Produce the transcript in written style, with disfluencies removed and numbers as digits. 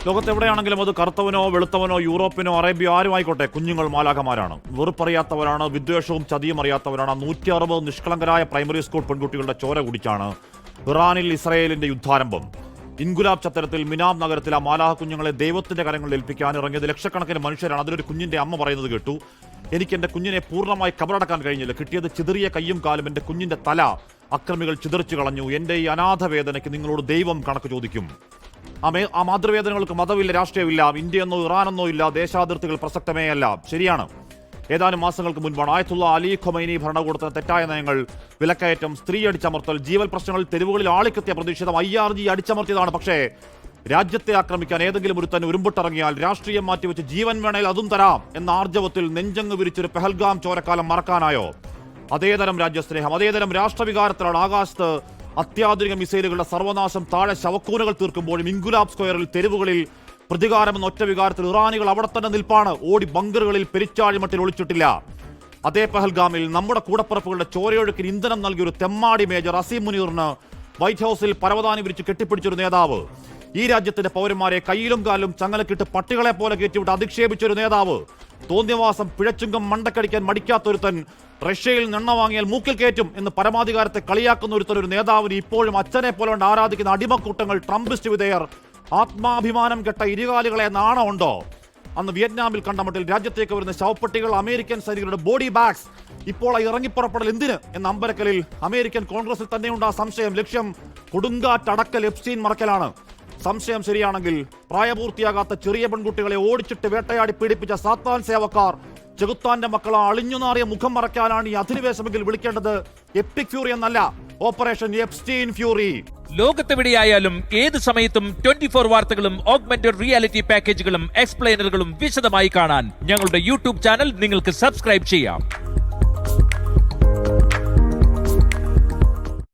ലോകത്തെവിടെയാണെങ്കിലും അത് കറുത്തവനോ വെളുത്തവനോ യൂറോപ്പിനോ അറേബ്യ ആരുമായിക്കോട്ടെ, കുഞ്ഞുങ്ങൾ മാലാഖമാരാണ്. വെറുപ്പറിയാത്തവരാണ്, വിദ്വേഷവും ചതിയും അറിയാത്തവരാണ്. 160 നിഷ്കളങ്കരായ പ്രൈമറി സ്കൂൾ പെൺകുട്ടികളുടെ ചോര കുടിച്ചാണ് ഇറാനിൽ ഇസ്രയേലിന്റെ യുദ്ധാരംഭം. ഇൻഗുലാബ് ചത്തരത്തിൽ മിനാം നഗരത്തിൽ ആ മാലാഹ കുഞ്ഞുങ്ങളെ ദൈവത്തിന്റെ കരങ്ങളിൽ ഏൽപ്പിക്കാൻ ഇറങ്ങിയത് ലക്ഷക്കണക്കിന് മനുഷ്യരാണ്. അതിലൊരു കുഞ്ഞിന്റെ അമ്മ പറയുന്നത് കേട്ടു, എനിക്ക് എന്റെ കുഞ്ഞിനെ പൂർണ്ണമായി കബറടക്കാൻ കഴിഞ്ഞില്ല. കിട്ടിയത് ചിതറിയ കയ്യും കാലും. എന്റെ കുഞ്ഞിന്റെ തല അക്രമികൾ ചിതറിച്ചു കളഞ്ഞു. എന്റെ ഈ അനാഥ വേദനയ്ക്ക് നിങ്ങളോട് ദൈവം കണക്ക് ചോദിക്കും. ആ മാതൃവേദനകൾക്ക് മതമില്ല, രാഷ്ട്രീയമില്ല, ഇന്ത്യയെന്നോ ഇറാനെന്നോ ഇല്ല, ദേശാതിർത്തികൾ പ്രസക്തമേ അല്ല. ശരിയാണ്, ഏതാനും മാസങ്ങൾക്ക് മുൻപാണ് ആയത്തുള്ള അലി ഖൊമൈനി ഭരണകൂടത്തിന് തെറ്റായ നയങ്ങൾ, വിലക്കയറ്റം, സ്ത്രീ അടിച്ചമർത്തൽ, ജീവൽ പ്രശ്നങ്ങൾ, തെരുവുകളിൽ ആളിക്കത്തിയ പ്രതിഷേധം, IRG അടിച്ചമർത്തിയതാണ്. പക്ഷേ രാജ്യത്തെ ആക്രമിക്കാൻ ഏതെങ്കിലും ഒരുത്തൻ ഉരുമ്പിട്ടിറങ്ങിയാൽ രാഷ്ട്രീയം മാറ്റിവെച്ച് ജീവൻ വേണേൽ അതും തരാം എന്ന ആർജവത്തിൽ നെഞ്ചങ്ങ് വിരിച്ചൊരു പെഹൽഗാം ചോരക്കാലം മറക്കാനായോ? അതേതരം രാജ്യസ്നേഹം, അതേതരം രാഷ്ട്രവികാരത്തിലാണ് ആകാശത്ത് അത്യാധുനിക മിസൈലുകളുടെ സർവനാശം, താഴെ ശവക്കൂനുകൾ തീർക്കുമ്പോഴും ഇൻഗുലാബ് സ്ക്വയറിൽ തെരുവുകളിൽ പ്രതികാരമെന്ന ഒറ്റ വികാരത്തിൽ ഇറാനികൾ അവിടെ തന്നെ നിൽപ്പാണ്. ഓടി ബങ്കറുകളിൽ പെരിച്ചാഴിമട്ടിൽ ഒളിച്ചിട്ടില്ല. അതേ പെഹൽഗാമിൽ നമ്മുടെ കൂടപ്പുറപ്പുകളുടെ ചോരയൊഴുക്കിന് ഇന്ധനം നൽകിയ ഒരു തെമ്മാടി മേജർ അസീം മുനീറിന് വൈറ്റ് ഹൌസിൽ പരവതാനി വിരിച്ച് കെട്ടിപ്പിടിച്ചൊരു നേതാവ്, ഈ രാജ്യത്തിന്റെ പൗരന്മാരെ കയ്യിലും കാലിലും ചങ്ങലക്കിട്ട് പട്ടികളെ പോലെ കയറ്റിവിട്ട് അധിക്ഷേപിച്ചൊരു നേതാവ്, തോന്നിയവാസം പിഴച്ചുങ്കം മണ്ടക്കടിക്കാൻ മടിക്കാത്തൊരുത്തൻ, റഷ്യയിൽ നിണ്ണ വാങ്ങിയാൽ മൂക്കിൽ കയറ്റും എന്ന് പരമാധികാരത്തെ കളിയാക്കുന്ന ഒരു നേതാവിന് ഇപ്പോഴും അച്ഛനെ പോലെ ആരാധിക്കുന്ന അടിമക്കൂട്ടങ്ങൾ, ട്രംപിസ്റ്റ് വിധേയർ, ആത്മാഭിമാനം കെട്ട ഇരുകാലികളെ നാണമുണ്ടോ? അന്ന് വിയറ്റ്നാമിൽ കണ്ടമട്ടിൽ രാജ്യത്തേക്ക് വരുന്ന ശവപ്പെട്ടികൾ, അമേരിക്കൻ സൈനികരുടെ ബോഡി ബാഗ്സ്, ഇപ്പോൾ ഇറങ്ങിപ്പുറപ്പെടൽ എന്തിന് എന്ന അമ്പരക്കലിൽ അമേരിക്കൻ കോൺഗ്രസിൽ തന്നെയുണ്ട് ആ സംശയം. ലക്ഷ്യം കൊടുങ്കാറ്റടക്കൽ, എപ്സ്റ്റീൻ മറക്കലാണ്. സംശയം ശരിയാണെങ്കിൽ പ്രായപൂർത്തിയാകാത്ത ചെറിയ പെൺകുട്ടികളെ ഓടിച്ചിട്ട് വേട്ടയാടി പീഡിപ്പിച്ച സാത്താൻ സേവക്കാർ, ചെകുത്താന്റെ മക്കളെ അളിഞ്ഞുനാറിയ മുഖം മറയ്ക്കാനാണ് ഈ അധിനിവേശമെങ്കിൽ വിളിക്കേണ്ടത് എപ്പിക് ഫ്യൂറി എന്നല്ല, ഓപ്പറേഷൻ എപ്സ്റ്റീൻ ഫ്യൂറി. ലോകത്തെവിടെയായാലും ഏത് സമയത്തും 24 വാർത്തകളും ഓഗ്മെന്റഡ് റിയാലിറ്റി പാക്കേജുകളും എക്സ്പ്ലെയിനറുകളും വിശദമായി കാണാൻ ഞങ്ങളുടെ യൂട്യൂബ് ചാനൽ നിങ്ങൾക്ക് സബ്സ്ക്രൈബ് ചെയ്യാം.